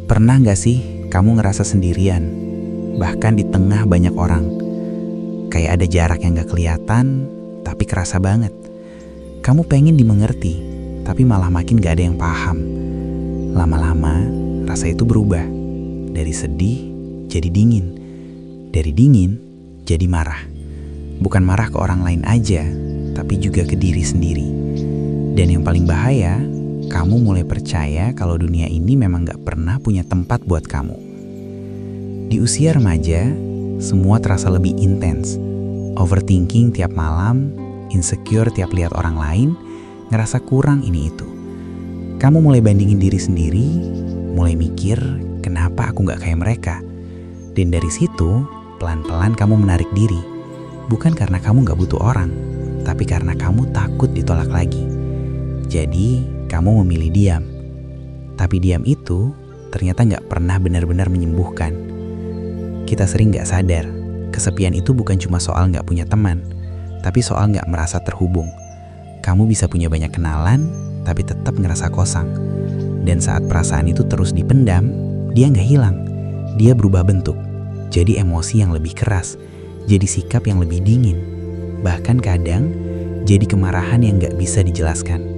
Pernah gak sih kamu ngerasa sendirian, bahkan di tengah banyak orang? Kayak ada jarak yang gak kelihatan, tapi kerasa banget. Kamu pengen dimengerti, tapi malah makin gak ada yang paham. Lama-lama, rasa itu berubah. Dari sedih, jadi dingin. Dari dingin, jadi marah. Bukan marah ke orang lain aja, tapi juga ke diri sendiri. Dan yang paling bahaya, kamu mulai percaya kalau dunia ini memang gak pernah punya tempat buat kamu. Di usia remaja, semua terasa lebih intens. Overthinking tiap malam, insecure tiap lihat orang lain, ngerasa kurang ini itu. Kamu mulai bandingin diri sendiri, mulai mikir, kenapa aku gak kayak mereka? Dan dari situ, pelan-pelan kamu menarik diri. Bukan karena kamu gak butuh orang, tapi karena kamu takut ditolak lagi. Jadi, kamu memilih diam. Tapi diam itu ternyata gak pernah benar-benar menyembuhkan. Kita sering gak sadar, kesepian itu bukan cuma soal gak punya teman, tapi soal gak merasa terhubung. Kamu bisa punya banyak kenalan, tapi tetap ngerasa kosong. Dan saat perasaan itu terus dipendam, dia gak hilang. Dia berubah bentuk, jadi emosi yang lebih keras, jadi sikap yang lebih dingin. Bahkan kadang, jadi kemarahan yang gak bisa dijelaskan.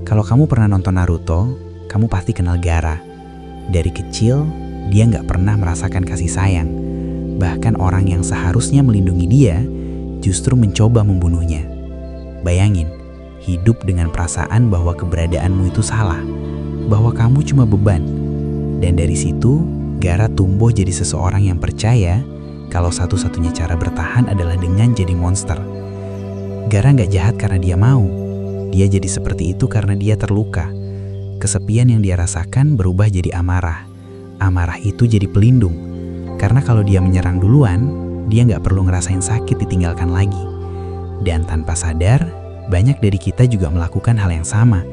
Kalau kamu pernah nonton Naruto, kamu pasti kenal Gaara. Dari kecil, dia gak pernah merasakan kasih sayang. Bahkan orang yang seharusnya melindungi dia, justru mencoba membunuhnya. Bayangin, hidup dengan perasaan bahwa keberadaanmu itu salah, bahwa kamu cuma beban. Dan dari situ, Gaara tumbuh jadi seseorang yang percaya kalau satu-satunya cara bertahan adalah dengan jadi monster. Gaara gak jahat karena dia mau. Dia jadi seperti itu karena dia terluka. Kesepian yang dia rasakan berubah jadi amarah. Amarah itu jadi pelindung. Karena kalau dia menyerang duluan, dia gak perlu ngerasain sakit ditinggalkan lagi. Dan tanpa sadar, banyak dari kita juga melakukan hal yang sama.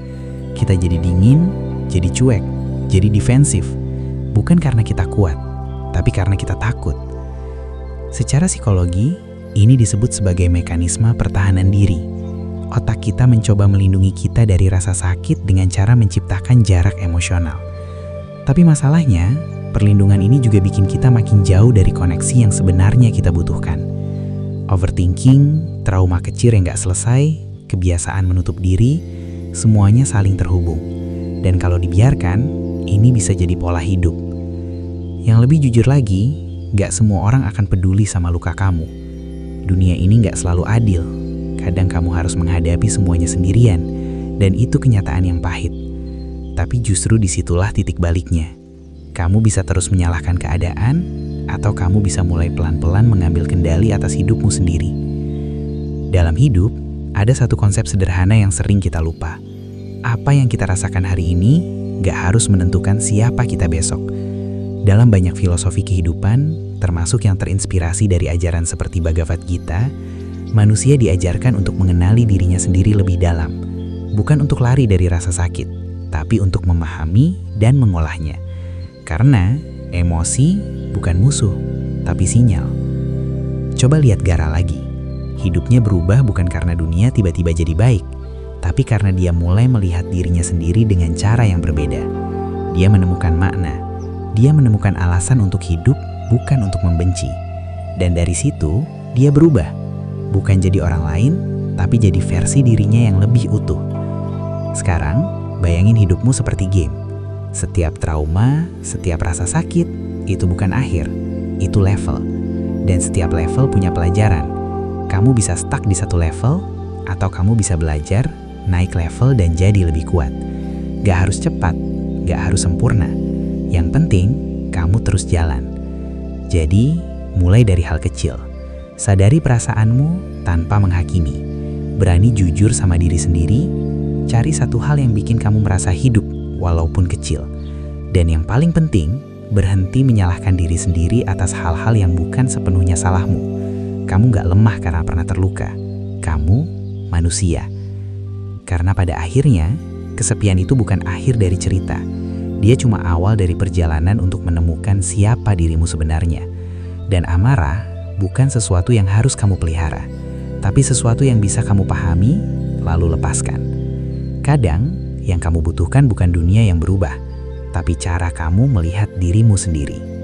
Kita jadi dingin, jadi cuek, jadi defensif. Bukan karena kita kuat, tapi karena kita takut. Secara psikologi, ini disebut sebagai mekanisme pertahanan diri. Otak kita mencoba melindungi kita dari rasa sakit dengan cara menciptakan jarak emosional. Tapi masalahnya, perlindungan ini juga bikin kita makin jauh dari koneksi yang sebenarnya kita butuhkan. Overthinking, trauma kecil yang gak selesai, kebiasaan menutup diri, semuanya saling terhubung. Dan kalau dibiarkan, ini bisa jadi pola hidup. Yang lebih jujur lagi, gak semua orang akan peduli sama luka kamu. Dunia ini gak selalu adil. Kadang kamu harus menghadapi semuanya sendirian, dan itu kenyataan yang pahit. Tapi justru disitulah titik baliknya. Kamu bisa terus menyalahkan keadaan, atau kamu bisa mulai pelan-pelan mengambil kendali atas hidupmu sendiri. Dalam hidup, ada satu konsep sederhana yang sering kita lupa. Apa yang kita rasakan hari ini, gak harus menentukan siapa kita besok. Dalam banyak filosofi kehidupan, termasuk yang terinspirasi dari ajaran seperti Bhagavad Gita, manusia diajarkan untuk mengenali dirinya sendiri lebih dalam, bukan untuk lari dari rasa sakit, tapi untuk memahami dan mengolahnya. Karena emosi bukan musuh, tapi sinyal. Coba lihat Gaara lagi. Hidupnya berubah bukan karena dunia tiba-tiba jadi baik, tapi karena dia mulai melihat dirinya sendiri dengan cara yang berbeda. Dia menemukan makna, dia menemukan alasan untuk hidup, bukan untuk membenci. Dan dari situ, dia berubah. Bukan jadi orang lain, tapi jadi versi dirinya yang lebih utuh. Sekarang, bayangin hidupmu seperti game. Setiap trauma, setiap rasa sakit, itu bukan akhir, itu level. Dan setiap level punya pelajaran. Kamu bisa stuck di satu level, atau kamu bisa belajar, naik level dan jadi lebih kuat. Gak harus cepat, gak harus sempurna. Yang penting, kamu terus jalan. Jadi, mulai dari hal kecil. Sadari perasaanmu tanpa menghakimi. Berani jujur sama diri sendiri. Cari satu hal yang bikin kamu merasa hidup, walaupun kecil. Dan yang paling penting, berhenti menyalahkan diri sendiri atas hal-hal yang bukan sepenuhnya salahmu. Kamu gak lemah karena pernah terluka. Kamu manusia. Karena pada akhirnya, kesepian itu bukan akhir dari cerita. Dia cuma awal dari perjalanan untuk menemukan siapa dirimu sebenarnya. Dan amarah bukan sesuatu yang harus kamu pelihara, tapi sesuatu yang bisa kamu pahami, lalu lepaskan. Kadang, yang kamu butuhkan bukan dunia yang berubah, tapi cara kamu melihat dirimu sendiri.